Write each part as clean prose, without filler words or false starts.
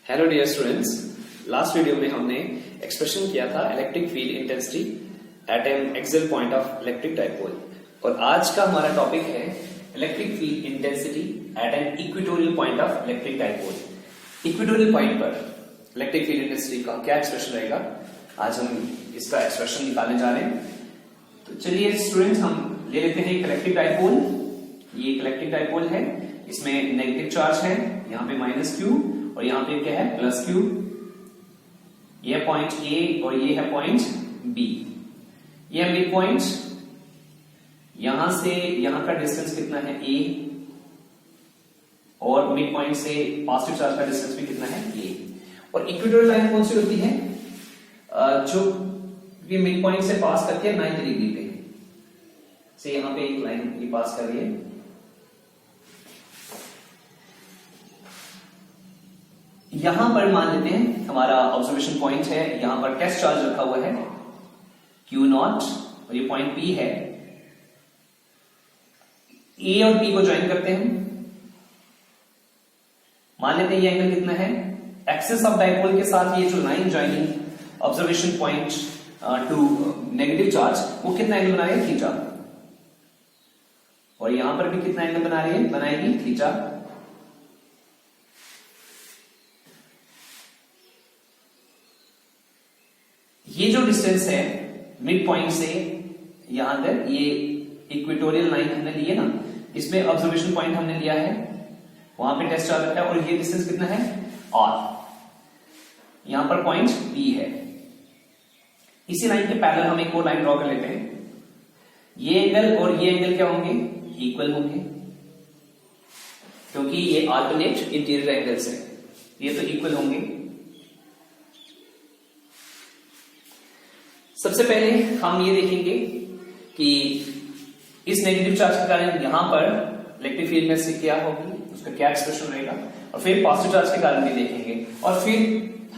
Hello dear students, last video में हमने expression किया था electric field intensity at an axial point of electric dipole और आज का हमारा टॉपिक है electric field intensity at an equatorial point of electric dipole. Equatorial point पर इलेक्ट्रिक फील्ड इंटेंसिटी का क्या एक्सप्रेशन रहेगा, आज हम इसका एक्सप्रेशन निकालने जा रहे हैं। तो चलिए स्टूडेंट्स, हम ले लेते हैं एक इलेक्ट्रिक डाइपोल। ये एक इलेक्ट्रिक डाइपोल है, इसमें नेगेटिव चार्ज है, यहाँ पे माइनस क्यू और यहाँ पे क्या है प्लस क्यू। ये पॉइंट ए और ये है पॉइंट बी। ये मिड पॉइंट, यहां से यहां का डिस्टेंस कितना है ए, और मिड पॉइंट से पॉजिटिव चार्ज का डिस्टेंस भी कितना है ए। और इक्वेटोरियल लाइन कौन सी होती है, जो ये मिड पॉइंट से पास करके 90 डिग्री पे से यहां पे एक लाइन ये पास कर रही है। यहां पर मान लेते हैं हमारा ऑब्जर्वेशन पॉइंट है, यहां पर टेस्ट चार्ज रखा हुआ है Q0 और ये पॉइंट P है। A और P को ज्वाइन करते हैं, मान लेते हैं ये एंगल कितना है, एक्सिस ऑफ डाइपोल के साथ ये जो line joining observation point two negative charge, वो कितना एंगल बना रही है, थीटा। और यहां पर भी कितना एंगल बना रही है, बनाएगी थीटा। ये जो डिस्टेंस है मिड पॉइंट से यहां तक, ये इक्वेटोरियल लाइन हमने ली है ना, इसमें ऑब्जर्वेशन पॉइंट हमने लिया है, वहां पे टेस्ट चार्ज रखा है, और ये डिस्टेंस कितना है r। यहां पर पॉइंट P है। इसी लाइन के पैरेलल हम एक और लाइन ड्रॉ कर लेते हैं। ये एंगल और ये एंगल क्या होंगे, इक्वल होंगे, क्योंकि ये अल्टरनेट इंटीरियर एंगल्स है, ये तो इक्वल होंगे। सबसे पहले हम ये देखेंगे कि इस नेगेटिव चार्ज के कारण यहां पर इलेक्ट्रिक फील्ड में से क्या होगी, उसका क्या एक्सप्रेशन रहेगा, और फिर पॉजिटिव चार्ज के कारण भी देखेंगे, और फिर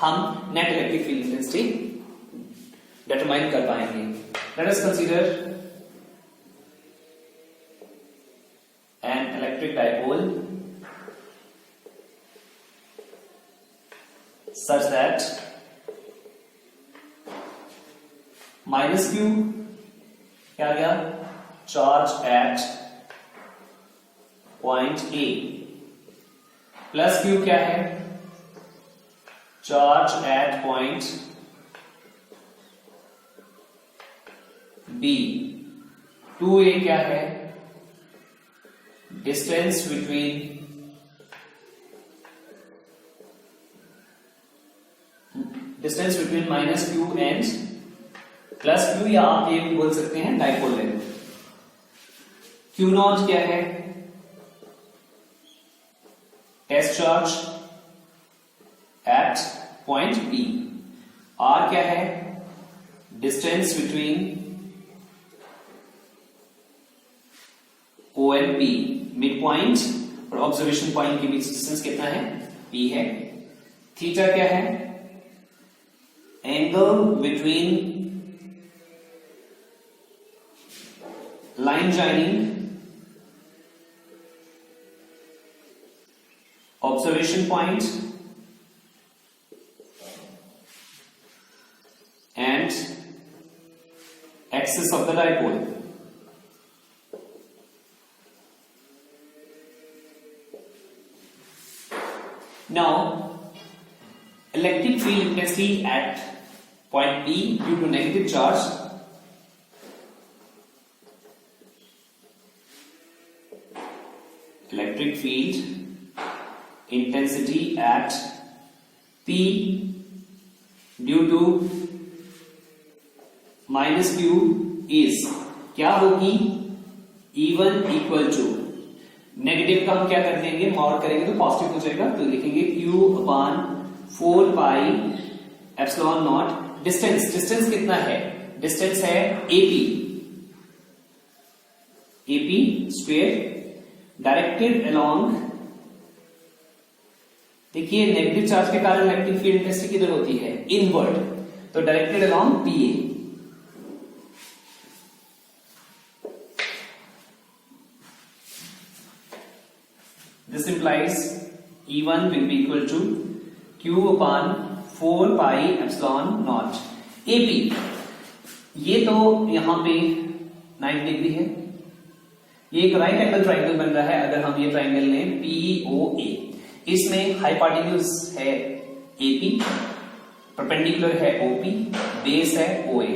हम net electric field intensity determine कर पाएंगे। Let us consider an electric dipole such that minus Q क्या आ गया, charge at point A, plus Q क्या है, charge at point B. 2a क्या है, distance between minus Q and plus Q, या आप ये भी बोल सकते हैं डाइपोल लेंथ। Q0 क्या है, test charge at point P। R क्या है, distance between O and P, mid point और ऑब्जर्वेशन पॉइंट के बीच डिस्टेंस कितना है, P है। थीटा क्या है, angle between line joining observation point and axis of the dipole। Now electric field intensity at point P due to negative charge electric field intensity at P due to minus Q is क्या होगी, E1 equal to negative का हम क्या कर देंगे, mod करेंगे तो positive हो जाएगा, तो लिखेंगे Q upon 4 pi epsilon not. Distance कितना है, डिस्टेंस है AP स्क्वायर डायरेक्टेड अलोंग, देखिए नेगेटिव चार्ज के कारण इलेक्ट्रिक फील्ड इंटेंसिटी किधर होती है, इनवर्ड, तो directed along PA। This implies E1 will be equal to Q upon 4 pi epsilon not AP। ये तो यहां पे 90 डिग्री है, ये एक राइट एंगल ट्राइंगल बन रहा है अगर हम ये ट्राइंगल लें POA। इसमें हाइपोटेन्यूज है AP, परपेंडिकुलर है OP, बेस है OA।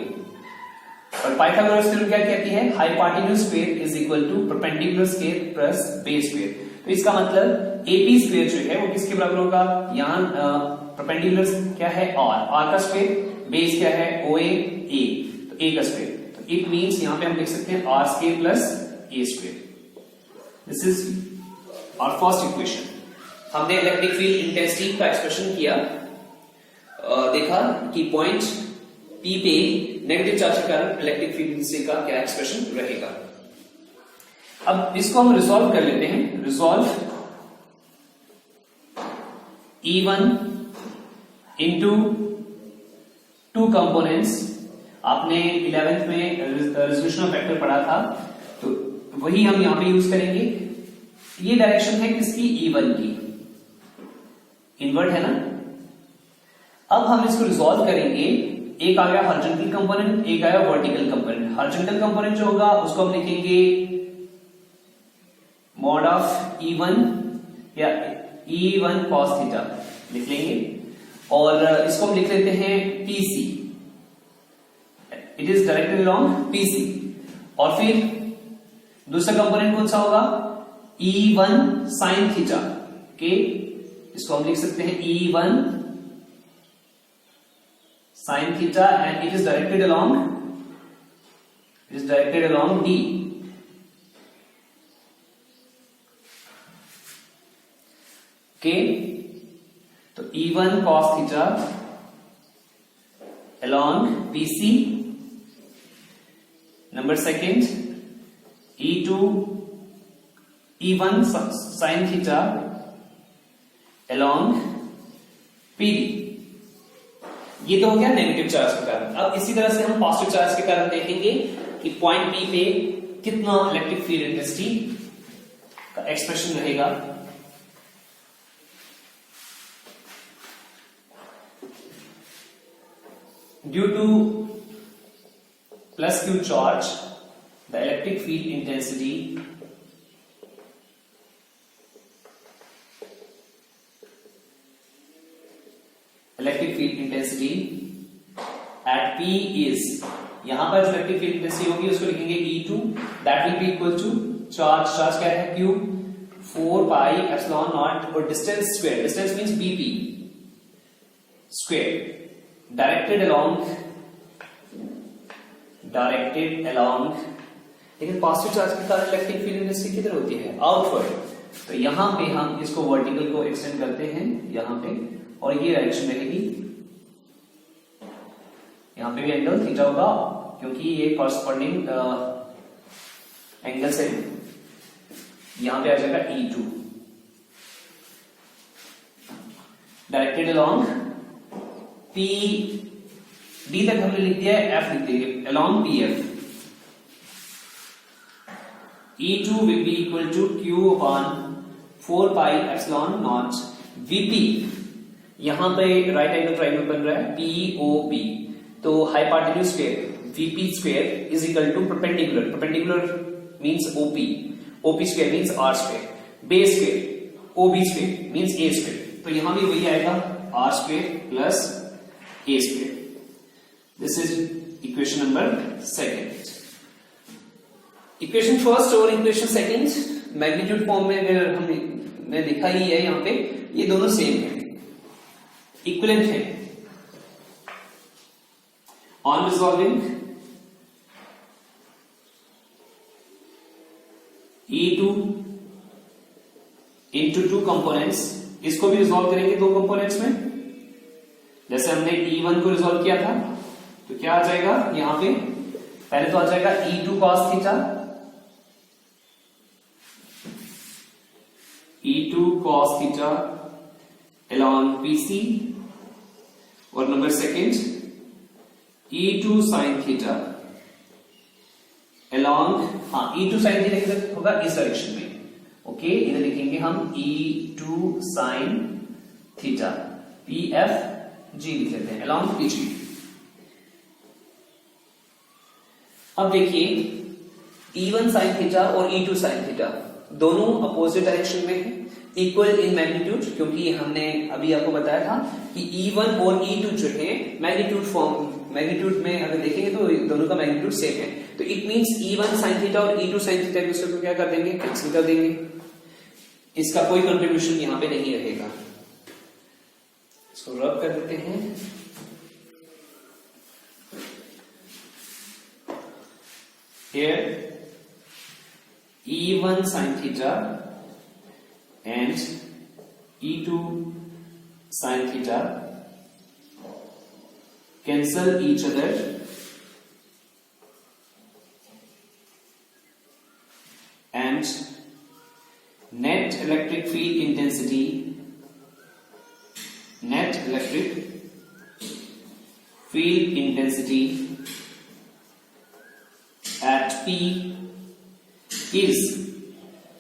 और पाइथागोरस थ्योरम क्या कहती है? Hypotenuse square is equal to perpendicular square plus base square. तो इसका मतलब AP स्क्वायर जो है वो किसके बराबर होगा? यहाँ परपेंडिकुलर क्या है? R का स्क्वायर, बेस क्या है? OA A, तो A का स्क्वायर। तो इट मींस यहाँ पे हम लिख सकते हैं R square plus A square. This is our first equation. हमने इलेक्ट्रिक फील्ड इंटेंसिटी का एक्सप्रेशन किया, देखा कि पॉइंट P पे नेगेटिव चार्ज के कारण इलेक्ट्रिक फील्ड इंटेंसिटी का क्या एक्सप्रेशन रहेगा। अब इसको हम रिजॉल्व कर लेते हैं। Resolve E1 into two components. आपने 11th में रेजोल्यूशन ऑफ वेक्टर पढ़ा था, तो वही हम यहां पे यूज करेंगे। ये डायरेक्शन है किसकी? E1 की, इनवर्ट है ना। अब हम इसको रिजॉल्व करेंगे। एक आ गया हॉरिजॉन्टल कंपोनेंट, एक आया वर्टिकल कंपोनेंट। हॉरिजॉन्टल कंपोनेंट जो होगा उसको हम लिखेंगे मॉड ऑफ E1 या E1 cos थीटा लिख लेंगे, और इसको हम लिख लेते हैं PC, it is directed along PC। और फिर दूसरा कंपोनेंट कौन सा होगा? E1 sin थीटा के, इसको हम लिख सकते हैं E1 sin theta and it is directed along D। Okay, तो E1 cos theta along PC। Number second E1 sin theta along PD। ये तो हो गया नेगेटिव चार्ज के कारण। अब इसी तरह से हम पॉजिटिव चार्ज के कारण देखेंगे कि पॉइंट P पे कितना इलेक्ट्रिक फील्ड इंटेंसिटी का एक्सप्रेशन रहेगा। Due two plus Q charge the electric field intensity eight P is, यहां पर जो इलेक्ट्रिक फील्ड इंटेंसिटी होगी उसको लिखेंगे E2, that will be equal to charge क्या है? Q 4 पाई एप्सिलॉन नॉट, और distance square, distance means BP square, directed along. लेकिन पॉजिटिव चार्ज के कारण इलेक्ट्रिक फील्ड इंटेंसिटी किधर होती है? आउटवर्ड। तो यहां पे हम इसको वर्टिकल को एक्सटेंड करते हैं यहां पे, और ये डायरेक्शन रहेगी। यहां पे भी एंगल थीटा होगा क्योंकि ये कॉरस्पॉन्डिंग एंगल से यहां पे आ जाएगा E2, directed along P D तक हमने लिख दिया है, F लिख देंगे along PF। E2 will be equal to Q upon 4 pi epsilon naught VP। यहां पे राइट एंगल ट्राइंगल बन रहा है POB, तो hypotenuse square VP square is equal to perpendicular means OP square means R square, base square OB square means A square. तो यहां भी वही आएगा R square plus A square. This is equation number second. Equation first और equation second magnitude form में अगर हमने लिखा ही है, यहां पे ये दोनों सेम है, इक्विवेलेंट है। On resolving E2 into two components, इसको भी रिजॉल्व करेंगे दो कंपोनेंट्स में। जैसे हमने E1 को रिजॉल्व किया था, तो क्या आ जाएगा यहां पे? पहले तो आ जाएगा E2 cos theta, E2 cos theta along PC, और number second E2 sin theta along, E2 sin theta किधर होगा? इस डायरेक्शन में। ओके, इधर लिखेंगे हम E2 sin थीटा PFG लिख लेते हैं, along PG। अब देखिए E1 sin थीटा और E2 sin थीटा दोनों अपोजिट डायरेक्शन में है, इक्वल इन मैग्नीट्यूड, क्योंकि हमने अभी आपको बताया था कि E1 और E2 जो है मैग्नीट्यूड में अगर देखेंगे तो दोनों का मैग्नीट्यूड सेम है। तो it means E1 sin theta और E2 sin थीटा एक दूसरे को क्या कर देंगे, कैंसिल कर देंगे। इसका कोई कंट्रीब्यूशन यहां पे नहीं रहेगा। इसको रब कर देते हैं। Here E1 sin theta and E2 sin theta cancel each other and net electric field intensity at P is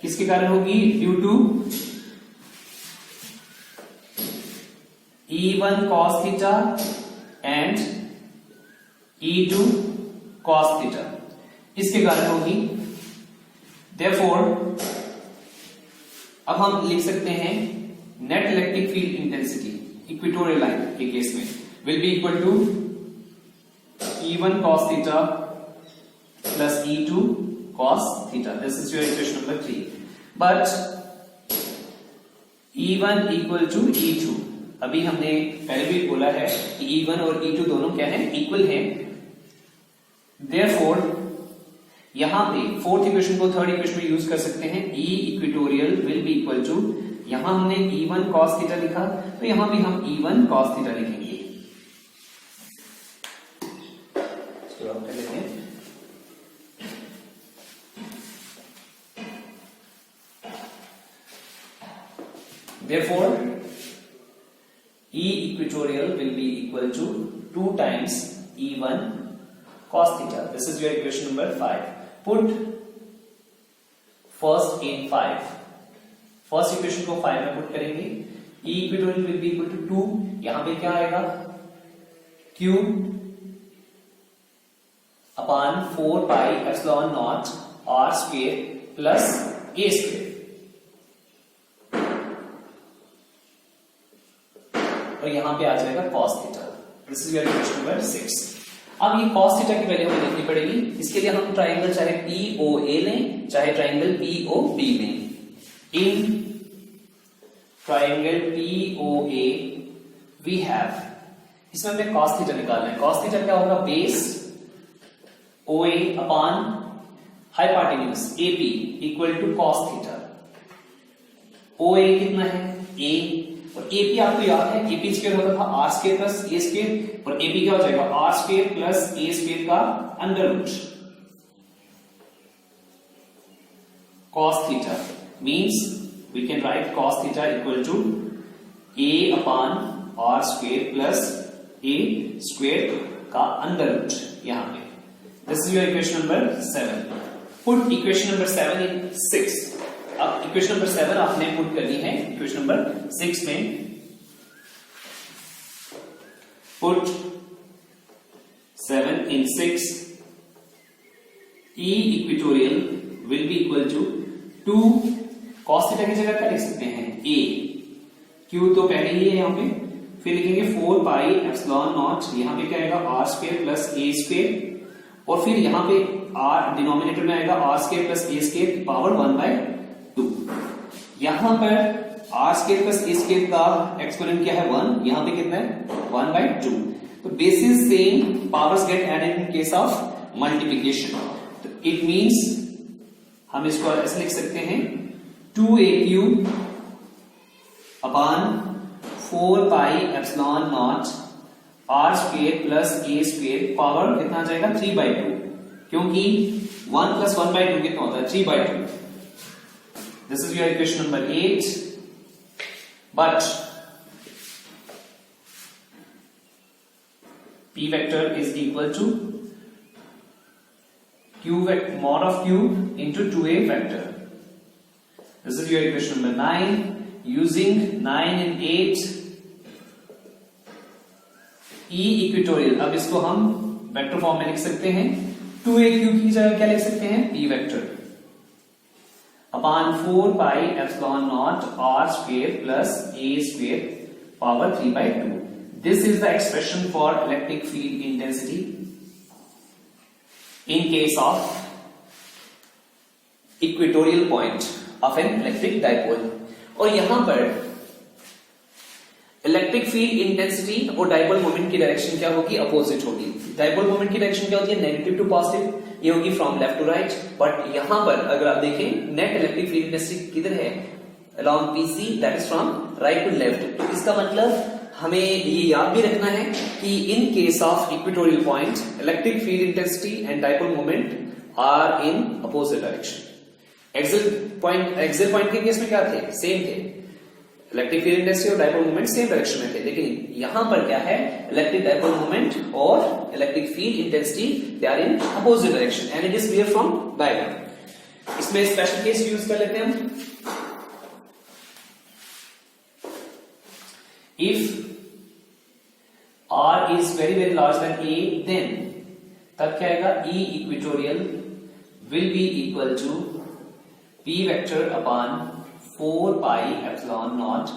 किसके कारण होगी, due to E1 cos theta and E2 cos theta, इसके कारण होगी। Therefore अब हम लिख सकते हैं net electric field intensity equatorial line के केस में will be equal to E1 cos theta plus E2 cos theta. This is your equation number 3. But E1 equal to E2, अभी हमने पहले भी बोला है कि E1 और E2 दोनों क्या है, इक्वल है। Therefore यहां पे फोर्थ इक्वेशन को थर्ड इक्वेशन में यूज कर सकते हैं। E equatorial will be equal to, यहां हमने E1 cos थीटा लिखा तो यहां भी हम E1 cos थीटा लिखेंगे। इसको रब कर लेते हैं। Therefore E equatorial will be equal to 2 times E1 cos theta. This is your equation number 5. Put first in 5. First equation को 5 में put करेंगे। E equatorial will be equal to 2, यहां पे क्या आएगा, Q upon 4 pi epsilon naught R square plus A square, और यहां पे आ जाएगा cos theta. This is your equation number 6। अब ये cos थीटा की वैल्यू हमें लिखनी पड़ेगी। इसके लिए हम ट्राइंगल चाहे POA लें चाहे ट्राइंगल POB लें। In triangle POA we have, इसमें हमें cos थीटा निकालना है। cos थीटा क्या होगा, base OA upon hypotenuse AP equal to cos theta. OA कितना है, A, और AP आपको याद है AP स्क्वायर होता था R square plus A square, और AP क्या हो जाएगा, R square plus A square का under root. cos theta means we can write cos theta equal to A upon R square plus A square का under root यहां पे। This is your equation number 7। Put equation number 7 in 6। अब equation number 7 आपने put करनी है equation number 6 में। Put 7 in 6, E equatorial will be equal to 2 cos theta की जगह क्या लिख सकते हैं, A, Q तो पहले ही है यहां पे, फिर लिखेंगे 4 पाई एप्सिलॉन नॉट, यहां पे क्या आएगा R square plus A square, और फिर यहां पे R डिनोमिनेटर में आएगा R square plus A square power 1/2। यहां पर R square plus A square का एक्सपोनेंट क्या है, 1, यहां पे कितना है, 1/2। तो basis same, powers get added in case of multiplication. तो इट मींस हम इसको ऐसे लिख सकते हैं 2AQ upon 4 pi epsilon naught R square plus A square power कितना आ जाएगा, 3/2, क्योंकि 1 प्लस 1/2 कितना होता है, 3/2। This is your equation number 8. But P vector is equal to Q vector mod of Q into 2A vector. This is your equation number 9. Using 9 and 8 E equatorial, अब इसको हम vector form में लिख सकते हैं, 2aq की जगह क्या लिख सकते हैं, P vector upon 4 pi epsilon naught r square plus a square power 3/2. This is the expression for electric field intensity in case of equatorial point of an electric dipole. और यहां पर इलेक्ट्रिक फील्ड इंटेंसिटी और dipole moment की direction क्या होगी, opposite होगी. Dipole moment की direction क्या होती है, नेगेटिव टू पॉजिटिव, ये होगी from left to right. But यहां पर अगर आप देखें नेट इलेक्ट्रिक फील्ड इंटेंसिटी किधर है, along PC, that is from right to left. तो इसका मतलब हमें ये याद भी रखना है कि in case of equatorial point electric field intensity and dipole moment are in opposite direction. Axial point के केस में क्या थे, सेम थे, इलेक्ट्रिक फील्ड इंटेंसिटी और डाइपोल मोमेंट सेम डायरेक्शन में थे. लेकिन यहां पर क्या है, इलेक्ट्रिक डाइपोल मोमेंट और electric field intensity they are in opposite direction and it is clear from diagram. इसमें स्पेशल केस यूज कर लेते हैं हम. If R is very very larger than A, then तब क्या आएगा, E equatorial will be equal to P vector upon 4 pi epsilon naught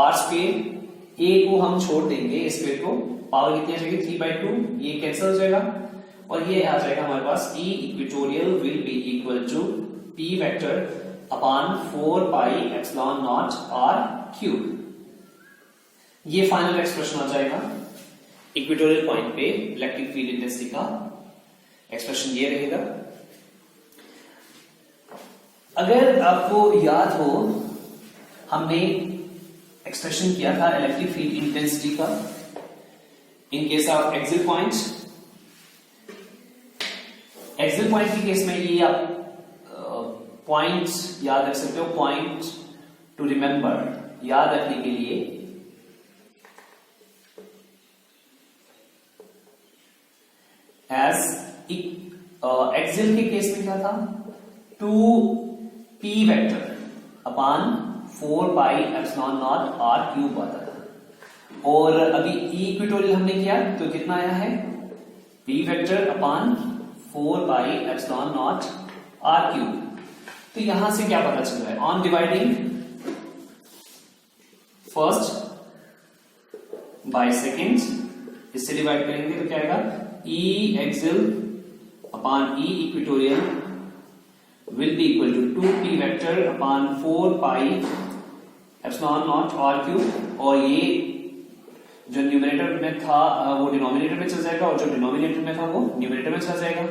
R square. A को हम छोड़ देंगे, स्क्वायर को, पावर कितनी आ जाएगी 3/2, ये कैंसिल हो जाएगा और ये आ जाएगा हमारे पास E equatorial will be equal to P vector upon 4 pi epsilon naught R cube. ये फाइनल एक्सप्रेशन आ जाएगा इक्वेटोरियल पॉइंट पे इलेक्ट्रिक फील्ड इंटेंसिटी का. एक्सप्रेशन ये रहेगा. अगर आपको याद हो, हमने एक्सप्रेशन किया था इलेक्ट्रिक फील्ड इंटेंसिटी का इन case of axial point. Axial point के केस में ये आप पॉइंट याद रख सकते हो. पॉइंट टू रिमेंबर, याद रखने के लिए, एज एक्सियल के केस में क्या था, 2p vector upon 4 pi epsilon naught r cube आता था. और अभी इक्वेटोरियल हमने किया तो कितना आया है, p vector upon 4 pi epsilon naught r cube. तो यहां से क्या पता चल रहा है, on dividing first by second, इससे डिवाइड करेंगे तो क्या आएगा, E axial upon E equatorial will be equal to 2p vector upon 4 pi epsilon naught r cube. और ये जो न्यूमरेटर में था वो डिनोमिनेटर में चला जाएगा और जो डिनोमिनेटर में था वो न्यूमरेटर में चला जाएगा.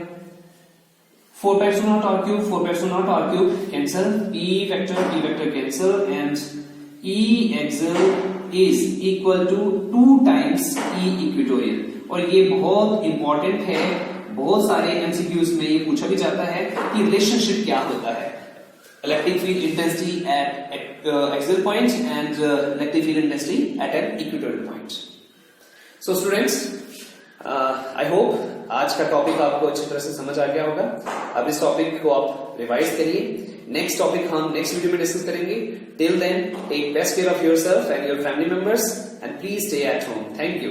4 pi epsilon naught r cube, 4 pi epsilon naught r cube cancel, p vector cancel and E axial is equal to 2 times E equatorial. और ये बहुत इंपॉर्टेंट है, बहुत सारे एमसीक्यूज में ये पूछा भी जाता है कि रिलेशनशिप क्या होता है electric field intensity at axial point and electric field intensity at an equatorial point. So students, I hope आज का टॉपिक आपको अच्छी तरह से समझ आ गया होगा. अब इस टॉपिक को आप रिवाइज करिए. नेक्स्ट टॉपिक हम नेक्स्ट वीडियो में डिस्कस करेंगे. Till then take best care of yourself and your family members and please stay at home. Thank you.